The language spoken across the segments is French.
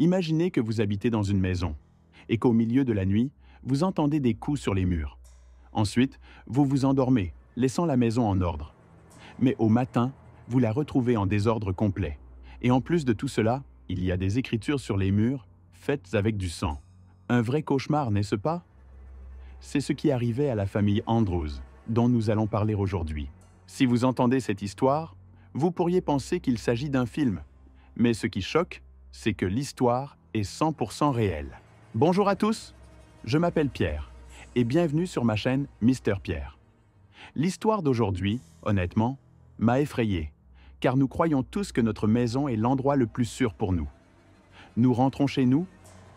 Imaginez que vous habitez dans une maison et qu'au milieu de la nuit, vous entendez des coups sur les murs. Ensuite, vous vous endormez, laissant la maison en ordre. Mais au matin, vous la retrouvez en désordre complet. Et en plus de tout cela, il y a des écritures sur les murs, faites avec du sang. Un vrai cauchemar, n'est-ce pas? C'est ce qui arrivait à la famille Andrews, dont nous allons parler aujourd'hui. Si vous entendez cette histoire, vous pourriez penser qu'il s'agit d'un film. Mais ce qui choque, c'est que l'histoire est 100% réelle. Bonjour à tous, je m'appelle Pierre, et bienvenue sur ma chaîne Mister Pierre. L'histoire d'aujourd'hui, honnêtement, m'a effrayé, car nous croyons tous que notre maison est l'endroit le plus sûr pour nous. Nous rentrons chez nous,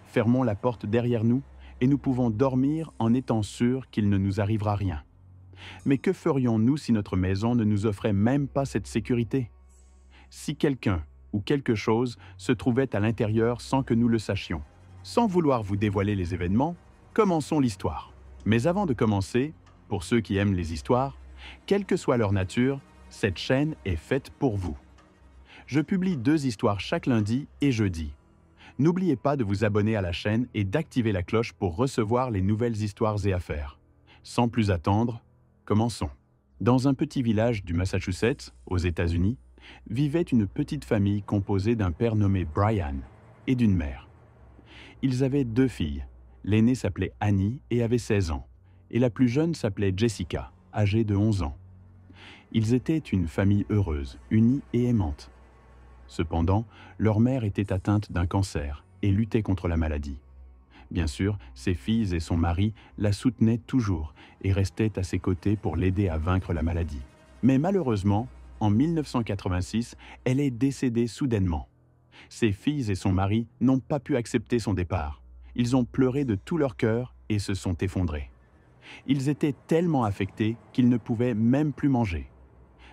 fermons la porte derrière nous, et nous pouvons dormir en étant sûrs qu'il ne nous arrivera rien. Mais que ferions-nous si notre maison ne nous offrait même pas cette sécurité? Si quelqu'un ou quelque chose se trouvait à l'intérieur sans que nous le sachions. Sans vouloir vous dévoiler les événements, commençons l'histoire. Mais avant de commencer, pour ceux qui aiment les histoires, quelle que soit leur nature, cette chaîne est faite pour vous. Je publie 2 histoires chaque lundi et jeudi. N'oubliez pas de vous abonner à la chaîne et d'activer la cloche pour recevoir les nouvelles histoires et affaires. Sans plus attendre, commençons. Dans un petit village du Massachusetts, aux États-Unis, vivait une petite famille composée d'un père nommé Brian et d'une mère. Ils avaient 2 filles. L'aînée s'appelait Annie et avait 16 ans, et la plus jeune s'appelait Jessica, âgée de 11 ans. Ils étaient une famille heureuse, unie et aimante. Cependant, leur mère était atteinte d'un cancer et luttait contre la maladie. Bien sûr, ses filles et son mari la soutenaient toujours et restaient à ses côtés pour l'aider à vaincre la maladie. Mais malheureusement, en 1986, elle est décédée soudainement. Ses filles et son mari n'ont pas pu accepter son départ. Ils ont pleuré de tout leur cœur et se sont effondrés. Ils étaient tellement affectés qu'ils ne pouvaient même plus manger.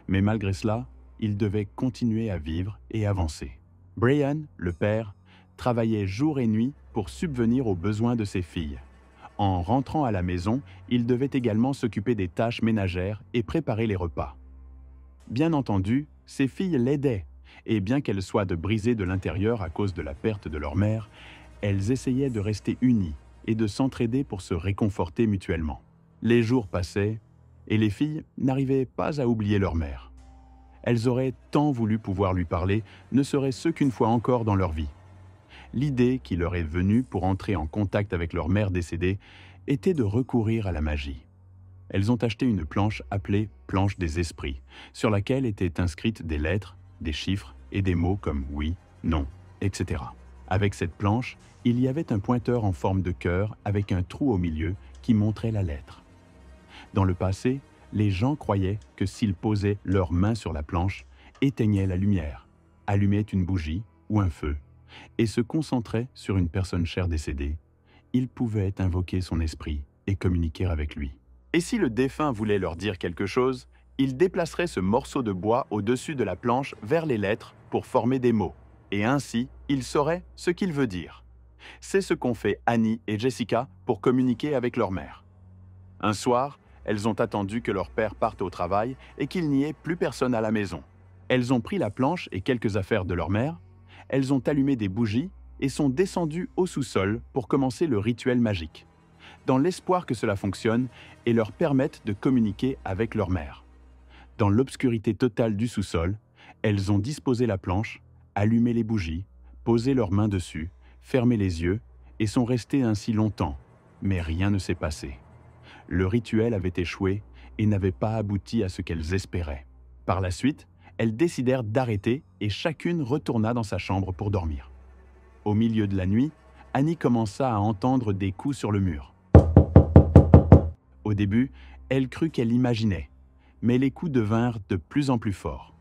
Mais malgré cela, ils devaient continuer à vivre et avancer. Brian, le père, travaillait jour et nuit pour subvenir aux besoins de ses filles. En rentrant à la maison, il devait également s'occuper des tâches ménagères et préparer les repas. Bien entendu, ses filles l'aidaient, et bien qu'elles soient brisées de l'intérieur à cause de la perte de leur mère, elles essayaient de rester unies et de s'entraider pour se réconforter mutuellement. Les jours passaient, et les filles n'arrivaient pas à oublier leur mère. Elles auraient tant voulu pouvoir lui parler, ne serait-ce qu'une fois encore dans leur vie. L'idée qui leur est venue pour entrer en contact avec leur mère décédée était de recourir à la magie. Elles ont acheté une planche appelée « planche des esprits », sur laquelle étaient inscrites des lettres, des chiffres et des mots comme « oui »,« non », etc. Avec cette planche, il y avait un pointeur en forme de cœur avec un trou au milieu qui montrait la lettre. Dans le passé, les gens croyaient que s'ils posaient leurs mains sur la planche, éteignaient la lumière, allumaient une bougie ou un feu, et se concentraient sur une personne chère décédée, ils pouvaient invoquer son esprit et communiquer avec lui. Et si le défunt voulait leur dire quelque chose, il déplacerait ce morceau de bois au-dessus de la planche vers les lettres pour former des mots, et ainsi, il saurait ce qu'il veut dire. C'est ce qu'ont fait Annie et Jessica pour communiquer avec leur mère. Un soir, elles ont attendu que leur père parte au travail et qu'il n'y ait plus personne à la maison. Elles ont pris la planche et quelques affaires de leur mère, elles ont allumé des bougies et sont descendues au sous-sol pour commencer le rituel magique, dans l'espoir que cela fonctionne et leur permette de communiquer avec leur mère. Dans l'obscurité totale du sous-sol, elles ont disposé la planche, allumé les bougies, posé leurs mains dessus, fermé les yeux et sont restées ainsi longtemps, mais rien ne s'est passé. Le rituel avait échoué et n'avait pas abouti à ce qu'elles espéraient. Par la suite, elles décidèrent d'arrêter et chacune retourna dans sa chambre pour dormir. Au milieu de la nuit, Annie commença à entendre des coups sur le mur. Au début, elle crut qu'elle imaginait, mais les coups devinrent de plus en plus forts.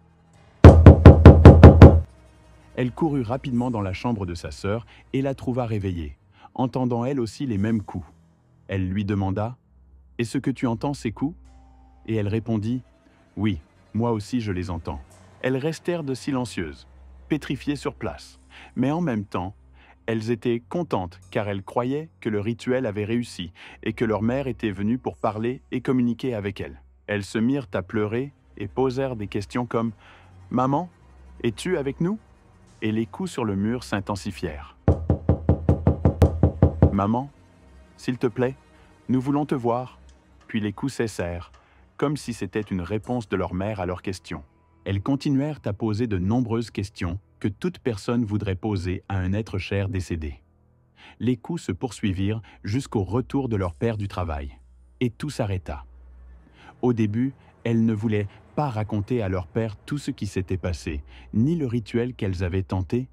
Elle courut rapidement dans la chambre de sa sœur et la trouva réveillée, entendant elle aussi les mêmes coups. Elle lui demanda « Est-ce que tu entends ces coups ?» Et elle répondit « Oui, moi aussi je les entends. » Elles restèrent de silencieuses, pétrifiées sur place, mais en même temps, elles étaient contentes car elles croyaient que le rituel avait réussi et que leur mère était venue pour parler et communiquer avec elles. Elles se mirent à pleurer et posèrent des questions comme « Maman, es-tu avec nous ?» Et les coups sur le mur s'intensifièrent. Maman, s'il te plaît, nous voulons te voir. Puis les coups cessèrent, comme si c'était une réponse de leur mère à leurs questions. Elles continuèrent à poser de nombreuses questions que toute personne voudrait poser à un être cher décédé. Les coups se poursuivirent jusqu'au retour de leur père du travail. Et tout s'arrêta. Au début, elles ne voulaient pas raconter à leur père tout ce qui s'était passé, ni le rituel qu'elles avaient tenté,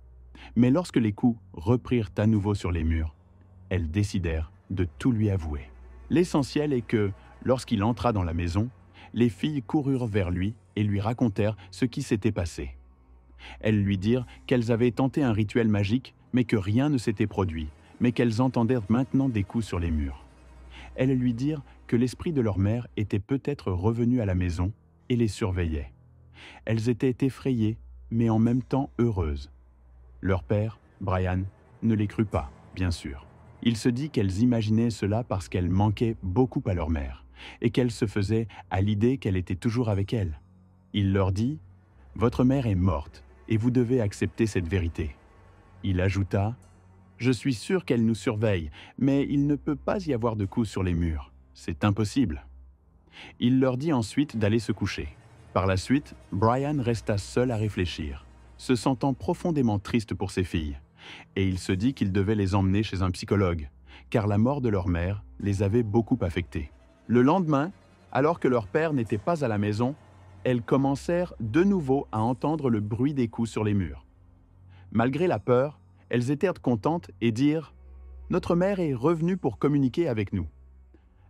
mais lorsque les coups reprirent à nouveau sur les murs, elles décidèrent de tout lui avouer. L'essentiel est que, lorsqu'il entra dans la maison, les filles coururent vers lui et lui racontèrent ce qui s'était passé. Elles lui dirent qu'elles avaient tenté un rituel magique, mais que rien ne s'était produit, mais qu'elles entendaient maintenant des coups sur les murs. Elles lui dirent que l'esprit de leur mère était peut-être revenu à la maison et les surveillait. Elles étaient effrayées, mais en même temps heureuses. Leur père, Brian, ne les crut pas, bien sûr. Il se dit qu'elles imaginaient cela parce qu'elles manquaient beaucoup à leur mère et qu'elles se faisaient à l'idée qu'elle était toujours avec elles. Il leur dit « Votre mère est morte et vous devez accepter cette vérité. » Il ajouta « Je suis sûr qu'elle nous surveille, mais il ne peut pas y avoir de coups sur les murs. C'est impossible. » Il leur dit ensuite d'aller se coucher. Par la suite, Brian resta seul à réfléchir, se sentant profondément triste pour ses filles, et il se dit qu'il devait les emmener chez un psychologue, car la mort de leur mère les avait beaucoup affectées. Le lendemain, alors que leur père n'était pas à la maison, elles commencèrent de nouveau à entendre le bruit des coups sur les murs. Malgré la peur, elles étaient contentes et dirent « Notre mère est revenue pour communiquer avec nous. »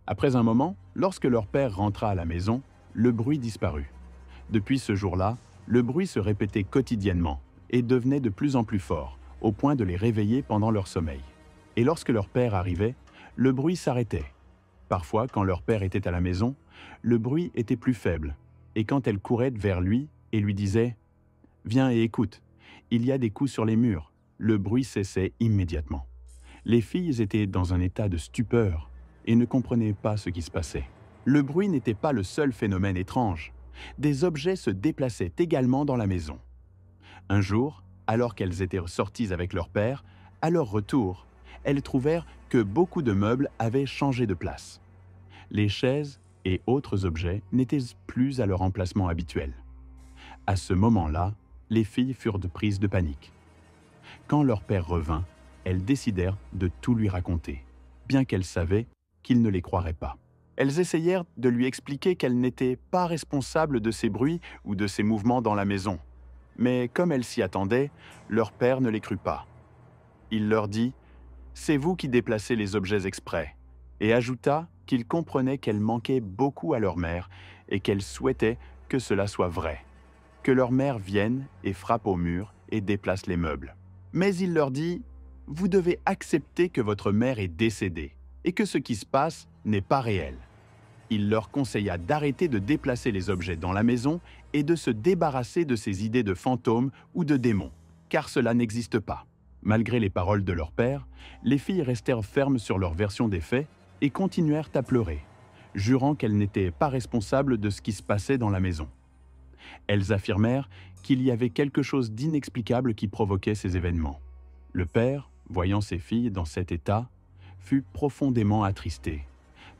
Après un moment, lorsque leur père rentra à la maison, le bruit disparut. Depuis ce jour-là, le bruit se répétait quotidiennement et devenait de plus en plus fort, au point de les réveiller pendant leur sommeil. Et lorsque leur père arrivait, le bruit s'arrêtait. Parfois, quand leur père était à la maison, le bruit était plus faible, et quand elles couraient vers lui et lui disaient « Viens et écoute, il y a des coups sur les murs », le bruit cessait immédiatement. Les filles étaient dans un état de stupeur et ne comprenaient pas ce qui se passait. Le bruit n'était pas le seul phénomène étrange. Des objets se déplaçaient également dans la maison. Un jour, alors qu'elles étaient sorties avec leur père, à leur retour, elles trouvèrent que beaucoup de meubles avaient changé de place. Les chaises et autres objets n'étaient plus à leur emplacement habituel. À ce moment-là, les filles furent prises de panique. Quand leur père revint, elles décidèrent de tout lui raconter, bien qu'elles savaient qu'il ne les croirait pas. Elles essayèrent de lui expliquer qu'elles n'étaient pas responsables de ces bruits ou de ces mouvements dans la maison. Mais comme elles s'y attendaient, leur père ne les crut pas. Il leur dit « C'est vous qui déplacez les objets exprès » et ajouta qu'il comprenait qu'elles manquaient beaucoup à leur mère et qu'elles souhaitaient que cela soit vrai, que leur mère vienne et frappe au mur et déplace les meubles. Mais il leur dit « Vous devez accepter que votre mère est décédée et que ce qui se passe n'est pas réel. » Il leur conseilla d'arrêter de déplacer les objets dans la maison et de se débarrasser de ces idées de fantômes ou de démons, car cela n'existe pas. Malgré les paroles de leur père, les filles restèrent fermes sur leur version des faits et continuèrent à pleurer, jurant qu'elles n'étaient pas responsables de ce qui se passait dans la maison. Elles affirmèrent qu'il y avait quelque chose d'inexplicable qui provoquait ces événements. Le père, voyant ses filles dans cet état, fut profondément attristé,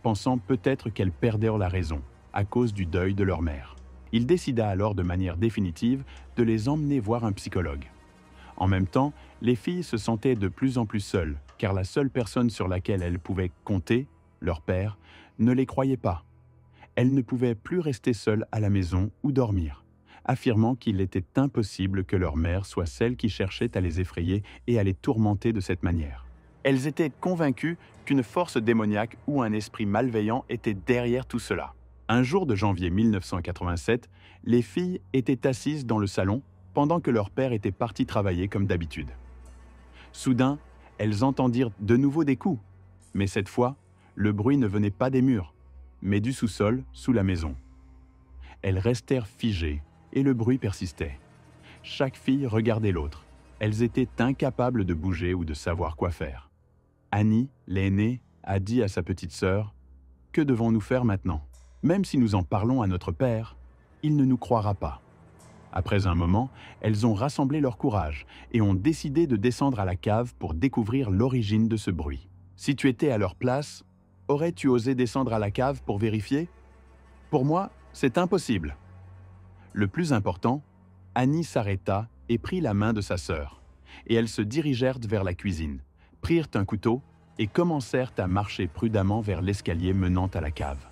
pensant peut-être qu'elles perdirent la raison à cause du deuil de leur mère. Il décida alors de manière définitive de les emmener voir un psychologue. En même temps, les filles se sentaient de plus en plus seules, car la seule personne sur laquelle elles pouvaient compter, leur père, ne les croyait pas. Elles ne pouvaient plus rester seules à la maison ou dormir, affirmant qu'il était impossible que leur mère soit celle qui cherchait à les effrayer et à les tourmenter de cette manière. Elles étaient convaincues qu'une force démoniaque ou un esprit malveillant était derrière tout cela. Un jour de janvier 1987, les filles étaient assises dans le salon pendant que leur père était parti travailler comme d'habitude. Soudain, elles entendirent de nouveau des coups, mais cette fois, le bruit ne venait pas des murs, mais du sous-sol sous la maison. Elles restèrent figées et le bruit persistait. Chaque fille regardait l'autre. Elles étaient incapables de bouger ou de savoir quoi faire. Annie, l'aînée, a dit à sa petite sœur « Que devons-nous faire maintenant? Même si nous en parlons à notre père, il ne nous croira pas. » Après un moment, elles ont rassemblé leur courage et ont décidé de descendre à la cave pour découvrir l'origine de ce bruit. Si tu étais à leur place, aurais-tu osé descendre à la cave pour vérifier? Pour moi, c'est impossible. Le plus important, Annie s'arrêta et prit la main de sa sœur, et elles se dirigèrent vers la cuisine, prirent un couteau et commencèrent à marcher prudemment vers l'escalier menant à la cave.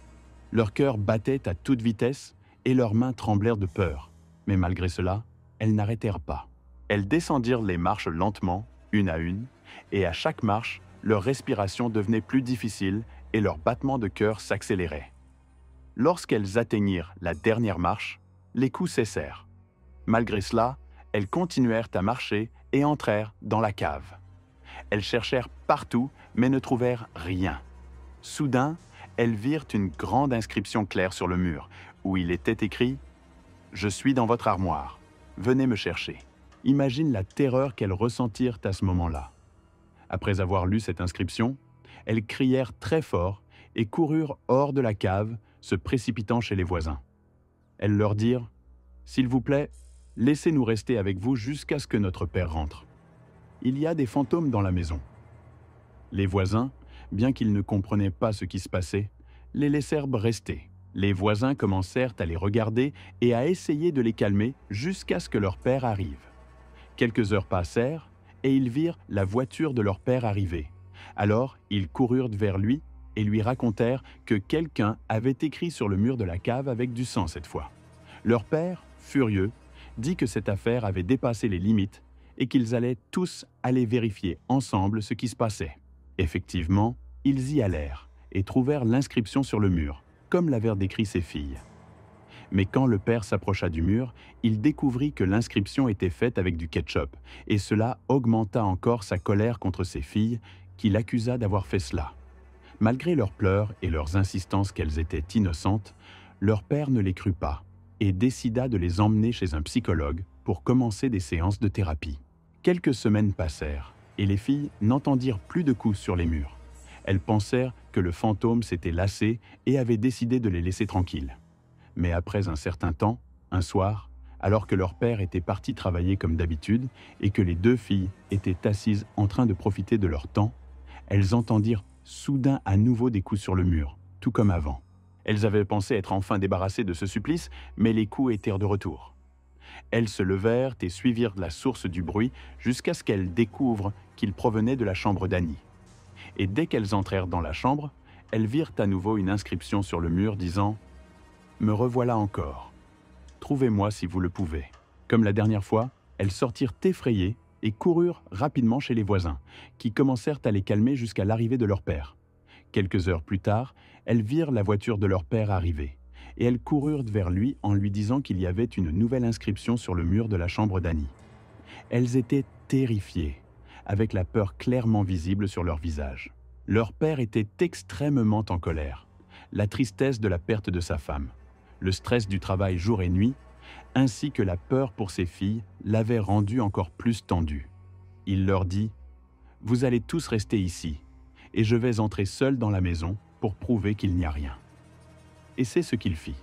Leur cœur battait à toute vitesse et leurs mains tremblèrent de peur, mais malgré cela, elles n'arrêtèrent pas. Elles descendirent les marches lentement, une à une, et à chaque marche, leur respiration devenait plus difficile et leur battement de cœur s'accélérait. Lorsqu'elles atteignirent la dernière marche, les coups cessèrent. Malgré cela, elles continuèrent à marcher et entrèrent dans la cave. Elles cherchèrent partout, mais ne trouvèrent rien. Soudain, elles virent une grande inscription claire sur le mur, où il était écrit « Je suis dans votre armoire. Venez me chercher ». Imagine la terreur qu'elles ressentirent à ce moment-là. Après avoir lu cette inscription, elles crièrent très fort et coururent hors de la cave, se précipitant chez les voisins. Elles leur dirent « S'il vous plaît, laissez-nous rester avec vous jusqu'à ce que notre père rentre. Il y a des fantômes dans la maison. » Les voisins, bien qu'ils ne comprenaient pas ce qui se passait, les laissèrent rester. Les voisins commencèrent à les regarder et à essayer de les calmer jusqu'à ce que leur père arrive. Quelques heures passèrent et ils virent la voiture de leur père arriver. Alors, ils coururent vers lui et lui racontèrent que quelqu'un avait écrit sur le mur de la cave avec du sang cette fois. Leur père, furieux, dit que cette affaire avait dépassé les limites et qu'ils allaient tous aller vérifier ensemble ce qui se passait. Effectivement, ils y allèrent et trouvèrent l'inscription sur le mur, comme l'avaient décrit ses filles. Mais quand le père s'approcha du mur, il découvrit que l'inscription était faite avec du ketchup, et cela augmenta encore sa colère contre ses filles, qui l'accusa d'avoir fait cela. Malgré leurs pleurs et leurs insistances qu'elles étaient innocentes, leur père ne les crut pas et décida de les emmener chez un psychologue pour commencer des séances de thérapie. Quelques semaines passèrent et les filles n'entendirent plus de coups sur les murs. Elles pensèrent que le fantôme s'était lassé et avait décidé de les laisser tranquilles. Mais après un certain temps, un soir, alors que leur père était parti travailler comme d'habitude et que les deux filles étaient assises en train de profiter de leur temps, elles entendirent soudain à nouveau des coups sur le mur, tout comme avant. Elles avaient pensé être enfin débarrassées de ce supplice, mais les coups étaient de retour. Elles se levèrent et suivirent la source du bruit jusqu'à ce qu'elles découvrent qu'il provenait de la chambre d'Annie. Et dès qu'elles entrèrent dans la chambre, elles virent à nouveau une inscription sur le mur disant « Me revoilà encore. Trouvez-moi si vous le pouvez. » Comme la dernière fois, elles sortirent effrayées et coururent rapidement chez les voisins, qui commencèrent à les calmer jusqu'à l'arrivée de leur père. Quelques heures plus tard, elles virent la voiture de leur père arriver, et elles coururent vers lui en lui disant qu'il y avait une nouvelle inscription sur le mur de la chambre d'Annie. Elles étaient terrifiées, avec la peur clairement visible sur leur visage. Leur père était extrêmement en colère. La tristesse de la perte de sa femme, le stress du travail jour et nuit, ainsi que la peur pour ses filles l'avaient rendu encore plus tendu. Il leur dit « Vous allez tous rester ici, et je vais entrer seul dans la maison pour prouver qu'il n'y a rien. » Et c'est ce qu'il fit.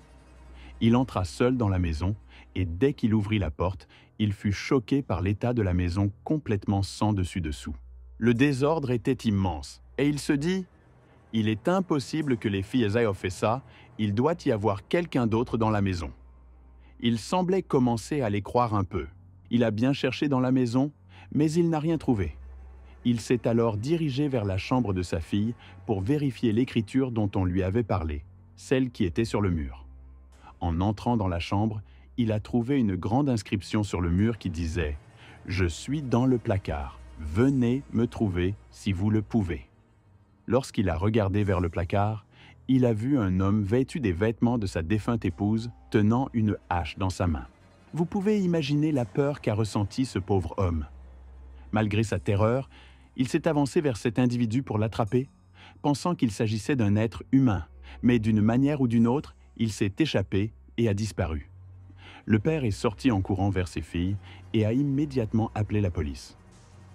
Il entra seul dans la maison, et dès qu'il ouvrit la porte, il fut choqué par l'état de la maison complètement sans dessus-dessous. Le désordre était immense, et il se dit « Il est impossible que les filles aient fait ça, il doit y avoir quelqu'un d'autre dans la maison. » Il semblait commencer à les croire un peu. Il a bien cherché dans la maison, mais il n'a rien trouvé. Il s'est alors dirigé vers la chambre de sa fille pour vérifier l'écriture dont on lui avait parlé, celle qui était sur le mur. En entrant dans la chambre, il a trouvé une grande inscription sur le mur qui disait « Je suis dans le placard. Venez me trouver si vous le pouvez. » Lorsqu'il a regardé vers le placard, il a vu un homme vêtu des vêtements de sa défunte épouse, tenant une hache dans sa main. Vous pouvez imaginer la peur qu'a ressentie ce pauvre homme. Malgré sa terreur, il s'est avancé vers cet individu pour l'attraper, pensant qu'il s'agissait d'un être humain, mais d'une manière ou d'une autre, il s'est échappé et a disparu. Le père est sorti en courant vers ses filles et a immédiatement appelé la police.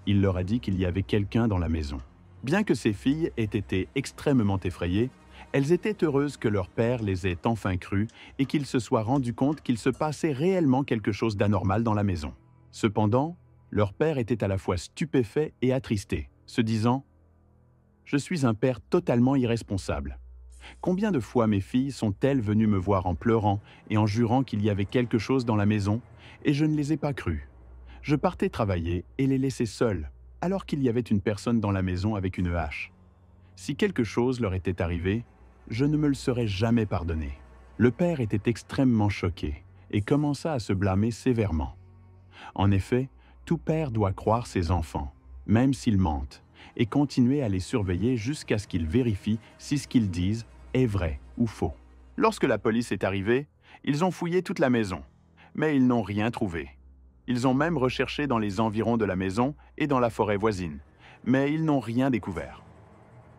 Il leur a dit qu'il y avait quelqu'un dans la maison. Bien que ses filles aient été extrêmement effrayées, elles étaient heureuses que leur père les ait enfin crues et qu'il se soit rendu compte qu'il se passait réellement quelque chose d'anormal dans la maison. Cependant, leur père était à la fois stupéfait et attristé, se disant Je suis un père totalement irresponsable. Combien de fois mes filles sont-elles venues me voir en pleurant et en jurant qu'il y avait quelque chose dans la maison, et je ne les ai pas crues. Je partais travailler et les laissais seules, alors qu'il y avait une personne dans la maison avec une hache. Si quelque chose leur était arrivé, je ne me le serais jamais pardonné. Le père était extrêmement choqué et commença à se blâmer sévèrement. En effet, tout père doit croire ses enfants, même s'ils mentent, et continuer à les surveiller jusqu'à ce qu'ils vérifient si ce qu'ils disent est vrai ou faux. Lorsque la police est arrivée, ils ont fouillé toute la maison, mais ils n'ont rien trouvé. Ils ont même recherché dans les environs de la maison et dans la forêt voisine, mais ils n'ont rien découvert.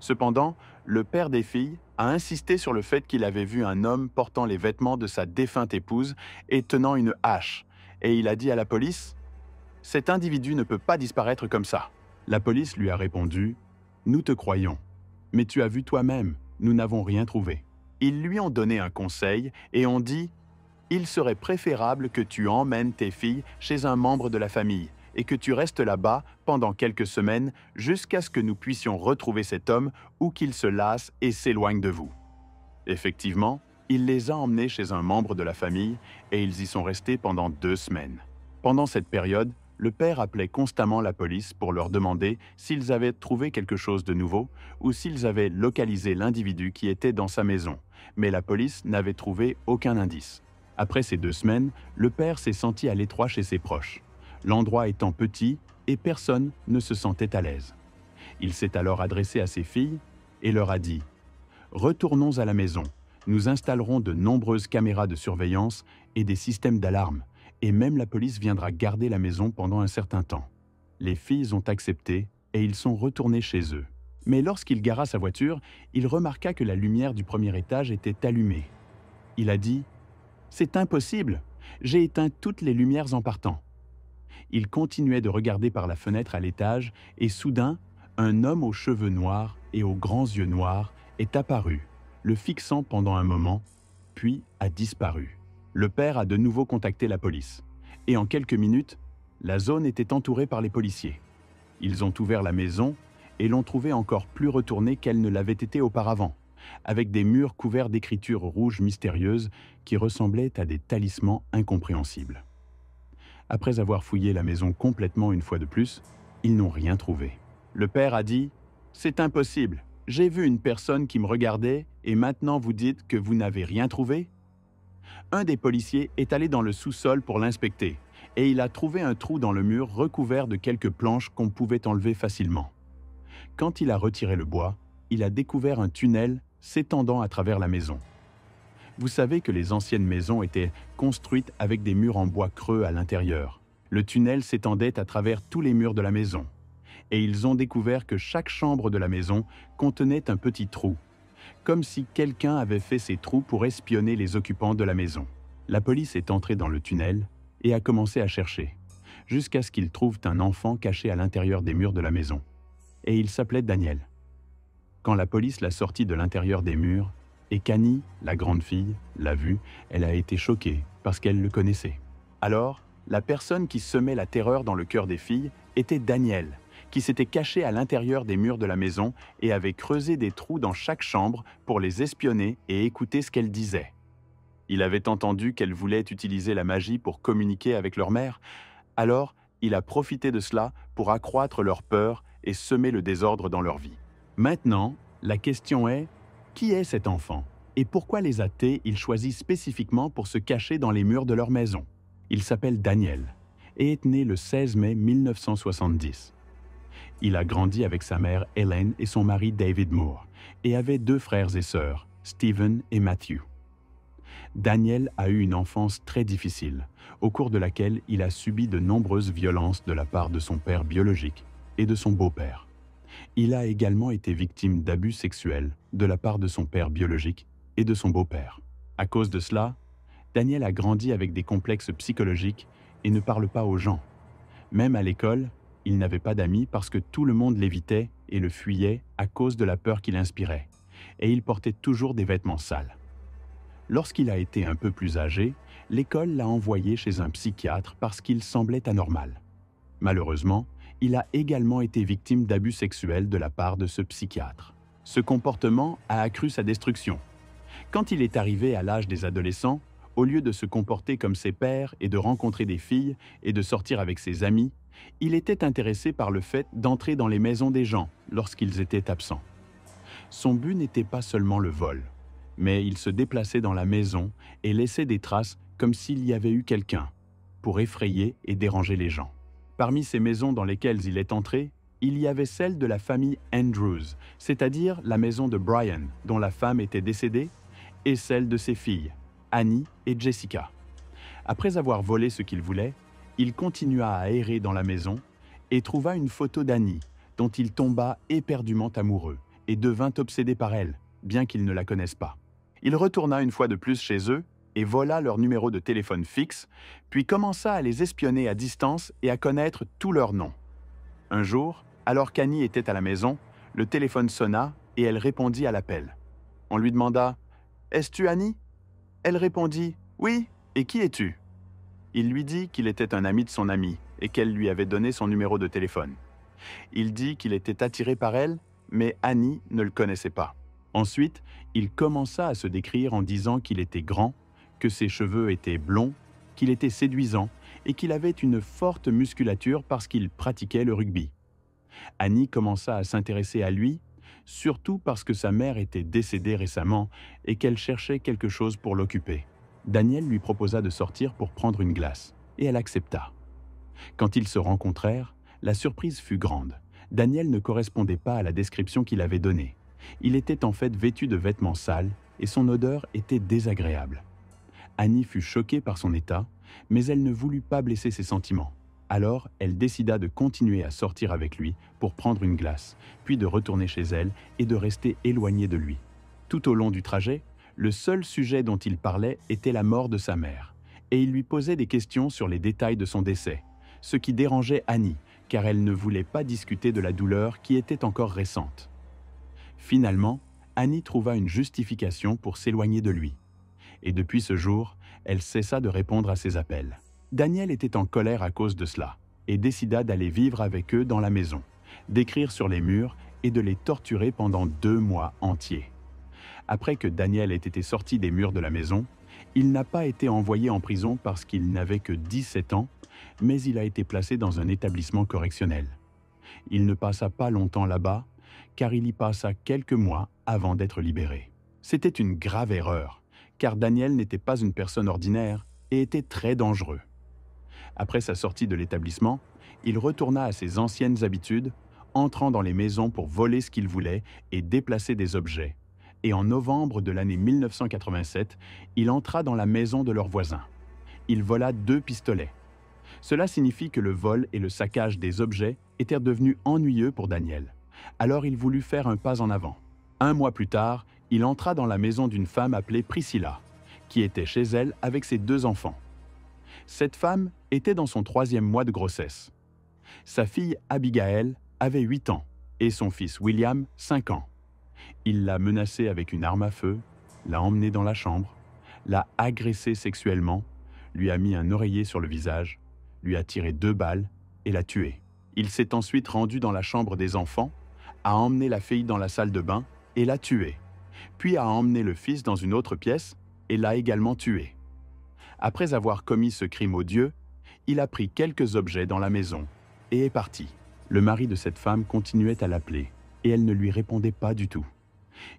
Cependant, le père des filles a insisté sur le fait qu'il avait vu un homme portant les vêtements de sa défunte épouse et tenant une hache, et il a dit à la police « Cet individu ne peut pas disparaître comme ça ». La police lui a répondu « Nous te croyons, mais tu as vu toi-même, nous n'avons rien trouvé ». Ils lui ont donné un conseil et ont dit « Il serait préférable que tu emmènes tes filles chez un membre de la famille et que tu restes là-bas pendant quelques semaines jusqu'à ce que nous puissions retrouver cet homme ou qu'il se lasse et s'éloigne de vous. » Effectivement, il les a emmenés chez un membre de la famille et ils y sont restés pendant 2 semaines. Pendant cette période, le père appelait constamment la police pour leur demander s'ils avaient trouvé quelque chose de nouveau ou s'ils avaient localisé l'individu qui était dans sa maison, mais la police n'avait trouvé aucun indice. Après ces 2 semaines, le père s'est senti à l'étroit chez ses proches, l'endroit étant petit et personne ne se sentait à l'aise. Il s'est alors adressé à ses filles et leur a dit « Retournons à la maison, nous installerons de nombreuses caméras de surveillance et des systèmes d'alarme, et même la police viendra garder la maison pendant un certain temps. » Les filles ont accepté et ils sont retournés chez eux. Mais lorsqu'il gara sa voiture, il remarqua que la lumière du premier étage était allumée. Il a dit « C'est impossible, j'ai éteint toutes les lumières en partant. » Il continuait de regarder par la fenêtre à l'étage et soudain, un homme aux cheveux noirs et aux grands yeux noirs est apparu, le fixant pendant un moment, puis a disparu. Le père a de nouveau contacté la police. Et en quelques minutes, la zone était entourée par les policiers. Ils ont ouvert la maison et l'ont trouvée encore plus retournée qu'elle ne l'avait été auparavant, avec des murs couverts d'écritures rouges mystérieuses qui ressemblaient à des talismans incompréhensibles. Après avoir fouillé la maison complètement une fois de plus, ils n'ont rien trouvé. Le père a dit « C'est impossible, j'ai vu une personne qui me regardait et maintenant vous dites que vous n'avez rien trouvé ?» Un des policiers est allé dans le sous-sol pour l'inspecter et il a trouvé un trou dans le mur recouvert de quelques planches qu'on pouvait enlever facilement. Quand il a retiré le bois, il a découvert un tunnel s'étendant à travers la maison. Vous savez que les anciennes maisons étaient construites avec des murs en bois creux à l'intérieur. Le tunnel s'étendait à travers tous les murs de la maison. Et ils ont découvert que chaque chambre de la maison contenait un petit trou, comme si quelqu'un avait fait ces trous pour espionner les occupants de la maison. La police est entrée dans le tunnel et a commencé à chercher, jusqu'à ce qu'ils trouvent un enfant caché à l'intérieur des murs de la maison. Et il s'appelait Daniel. Quand la police l'a sorti de l'intérieur des murs, et qu'Annie, la grande fille, l'a vu, elle a été choquée parce qu'elle le connaissait. Alors, la personne qui semait la terreur dans le cœur des filles était Daniel, qui s'était caché à l'intérieur des murs de la maison et avait creusé des trous dans chaque chambre pour les espionner et écouter ce qu'elles disaient. Il avait entendu qu'elles voulaient utiliser la magie pour communiquer avec leur mère, alors il a profité de cela pour accroître leur peur et semer le désordre dans leur vie. Maintenant, la question est: qui est cet enfant? Et pourquoi les a-t-il choisi spécifiquement pour se cacher dans les murs de leur maison? Il s'appelle Daniel et est né le 16 mai 1970. Il a grandi avec sa mère Helen et son mari David Moore et avait 2 frères et sœurs, Stephen et Matthew. Daniel a eu une enfance très difficile, au cours de laquelle il a subi de nombreuses violences de la part de son père biologique et de son beau-père. Il a également été victime d'abus sexuels de la part de son père biologique et de son beau-père. À cause de cela, Daniel a grandi avec des complexes psychologiques et ne parle pas aux gens. Même à l'école, il n'avait pas d'amis parce que tout le monde l'évitait et le fuyait à cause de la peur qu'il inspirait, et il portait toujours des vêtements sales. Lorsqu'il a été un peu plus âgé, l'école l'a envoyé chez un psychiatre parce qu'il semblait anormal. Malheureusement, il a également été victime d'abus sexuels de la part de ce psychiatre. Ce comportement a accru sa destruction. Quand il est arrivé à l'âge des adolescents, au lieu de se comporter comme ses pairs et de rencontrer des filles et de sortir avec ses amis, il était intéressé par le fait d'entrer dans les maisons des gens lorsqu'ils étaient absents. Son but n'était pas seulement le vol, mais il se déplaçait dans la maison et laissait des traces comme s'il y avait eu quelqu'un, pour effrayer et déranger les gens. Parmi ces maisons dans lesquelles il est entré, il y avait celle de la famille Andrews, c'est-à-dire la maison de Brian, dont la femme était décédée, et celle de ses filles, Annie et Jessica. Après avoir volé ce qu'il voulait, il continua à errer dans la maison et trouva une photo d'Annie, dont il tomba éperdument amoureux et devint obsédé par elle, bien qu'il ne la connaisse pas. Il retourna une fois de plus chez eux et vola leur numéro de téléphone fixe, puis commença à les espionner à distance et à connaître tous leurs noms. Un jour, alors qu'Annie était à la maison, le téléphone sonna et elle répondit à l'appel. On lui demanda « Es-tu Annie ?» Elle répondit « Oui, et qui es-tu » Il lui dit qu'il était un ami de son ami et qu'elle lui avait donné son numéro de téléphone. Il dit qu'il était attiré par elle, mais Annie ne le connaissait pas. Ensuite, il commença à se décrire en disant qu'il était grand, que ses cheveux étaient blonds, qu'il était séduisant et qu'il avait une forte musculature parce qu'il pratiquait le rugby. Annie commença à s'intéresser à lui, surtout parce que sa mère était décédée récemment et qu'elle cherchait quelque chose pour l'occuper. Daniel lui proposa de sortir pour prendre une glace, et elle accepta. Quand ils se rencontrèrent, la surprise fut grande. Daniel ne correspondait pas à la description qu'il avait donnée. Il était en fait vêtu de vêtements sales et son odeur était désagréable. Annie fut choquée par son état, mais elle ne voulut pas blesser ses sentiments. Alors, elle décida de continuer à sortir avec lui pour prendre une glace, puis de retourner chez elle et de rester éloignée de lui. Tout au long du trajet, le seul sujet dont il parlait était la mort de sa mère, et il lui posait des questions sur les détails de son décès, ce qui dérangeait Annie, car elle ne voulait pas discuter de la douleur qui était encore récente. Finalement, Annie trouva une justification pour s'éloigner de lui. Et depuis ce jour, elle cessa de répondre à ses appels. Daniel était en colère à cause de cela, et décida d'aller vivre avec eux dans la maison, d'écrire sur les murs et de les torturer pendant 2 mois entiers. Après que Daniel ait été sorti des murs de la maison, il n'a pas été envoyé en prison parce qu'il n'avait que 17 ans, mais il a été placé dans un établissement correctionnel. Il ne passa pas longtemps là-bas, car il y passa quelques mois avant d'être libéré. C'était une grave erreur, car Daniel n'était pas une personne ordinaire et était très dangereux. Après sa sortie de l'établissement, il retourna à ses anciennes habitudes, entrant dans les maisons pour voler ce qu'il voulait et déplacer des objets. Et en novembre de l'année 1987, il entra dans la maison de leur voisin. Il vola 2 pistolets. Cela signifie que le vol et le saccage des objets étaient devenus ennuyeux pour Daniel. Alors il voulut faire un pas en avant. 1 mois plus tard, il entra dans la maison d'une femme appelée Priscilla, qui était chez elle avec ses 2 enfants. Cette femme était dans son 3e mois de grossesse. Sa fille Abigail avait 8 ans et son fils William 5 ans. Il l'a menacée avec une arme à feu, l'a emmenée dans la chambre, l'a agressée sexuellement, lui a mis un oreiller sur le visage, lui a tiré 2 balles et l'a tuée. Il s'est ensuite rendu dans la chambre des enfants, a emmené la fille dans la salle de bain et l'a tuée, puis a emmené le fils dans une autre pièce et l'a également tué. Après avoir commis ce crime odieux, il a pris quelques objets dans la maison et est parti. Le mari de cette femme continuait à l'appeler et elle ne lui répondait pas du tout.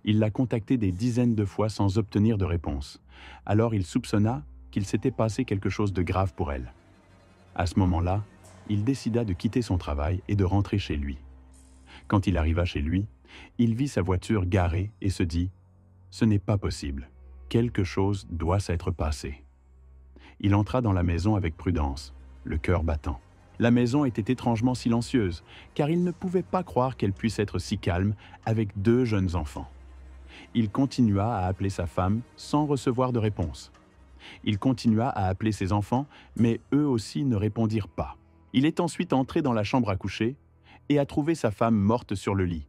Il l'a contactée des dizaines de fois sans obtenir de réponse. Alors il soupçonna qu'il s'était passé quelque chose de grave pour elle. À ce moment-là, il décida de quitter son travail et de rentrer chez lui. Quand il arriva chez lui, il vit sa voiture garée et se dit « Ce n'est pas possible. Quelque chose doit s'être passé. » Il entra dans la maison avec prudence, le cœur battant. La maison était étrangement silencieuse, car il ne pouvait pas croire qu'elle puisse être si calme avec 2 jeunes enfants. Il continua à appeler sa femme sans recevoir de réponse. Il continua à appeler ses enfants, mais eux aussi ne répondirent pas. Il est ensuite entré dans la chambre à coucher et a trouvé sa femme morte sur le lit.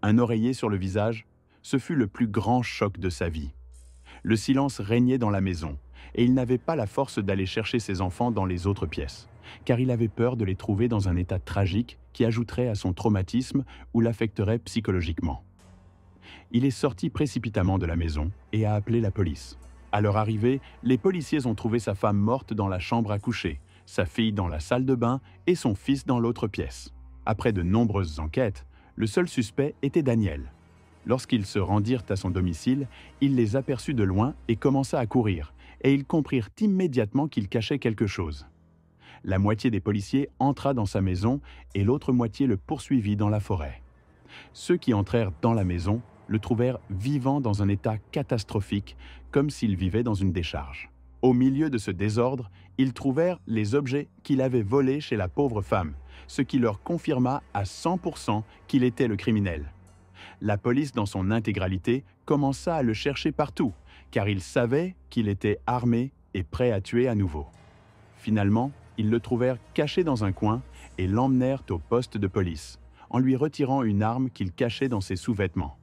Un oreiller sur le visage, ce fut le plus grand choc de sa vie. Le silence régnait dans la maison et il n'avait pas la force d'aller chercher ses enfants dans les autres pièces. car il avait peur de les trouver dans un état tragique qui ajouterait à son traumatisme ou l'affecterait psychologiquement. Il est sorti précipitamment de la maison et a appelé la police. À leur arrivée, les policiers ont trouvé sa femme morte dans la chambre à coucher, sa fille dans la salle de bain et son fils dans l'autre pièce. Après de nombreuses enquêtes, le seul suspect était Daniel. Lorsqu'ils se rendirent à son domicile, il les aperçut de loin et commença à courir, et ils comprirent immédiatement qu'il cachait quelque chose. La moitié des policiers entra dans sa maison et l'autre moitié le poursuivit dans la forêt. Ceux qui entrèrent dans la maison le trouvèrent vivant dans un état catastrophique, comme s'il vivait dans une décharge. Au milieu de ce désordre, ils trouvèrent les objets qu'il avait volés chez la pauvre femme, ce qui leur confirma à 100% qu'il était le criminel. La police dans son intégralité commença à le chercher partout, car ils savaient qu'il était armé et prêt à tuer à nouveau. Finalement, ils le trouvèrent caché dans un coin et l'emmenèrent au poste de police, en lui retirant une arme qu'il cachait dans ses sous-vêtements.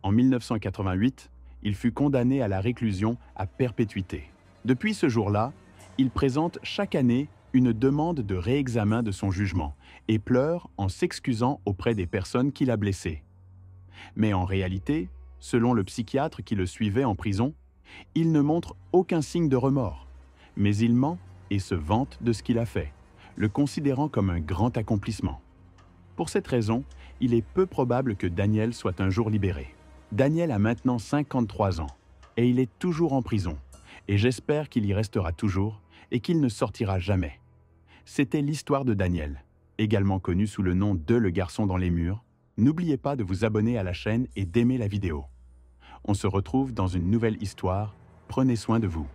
En 1988, il fut condamné à la réclusion à perpétuité. Depuis ce jour-là, il présente chaque année une demande de réexamen de son jugement et pleure en s'excusant auprès des personnes qu'il a blessées. Mais en réalité, selon le psychiatre qui le suivait en prison, il ne montre aucun signe de remords, mais il ment et se vante de ce qu'il a fait, le considérant comme un grand accomplissement. Pour cette raison, il est peu probable que Daniel soit un jour libéré. Daniel a maintenant 53 ans et il est toujours en prison, et j'espère qu'il y restera toujours et qu'il ne sortira jamais. C'était l'histoire de Daniel, également connu sous le nom de Le Garçon dans les murs. N'oubliez pas de vous abonner à la chaîne et d'aimer la vidéo. On se retrouve dans une nouvelle histoire. Prenez soin de vous.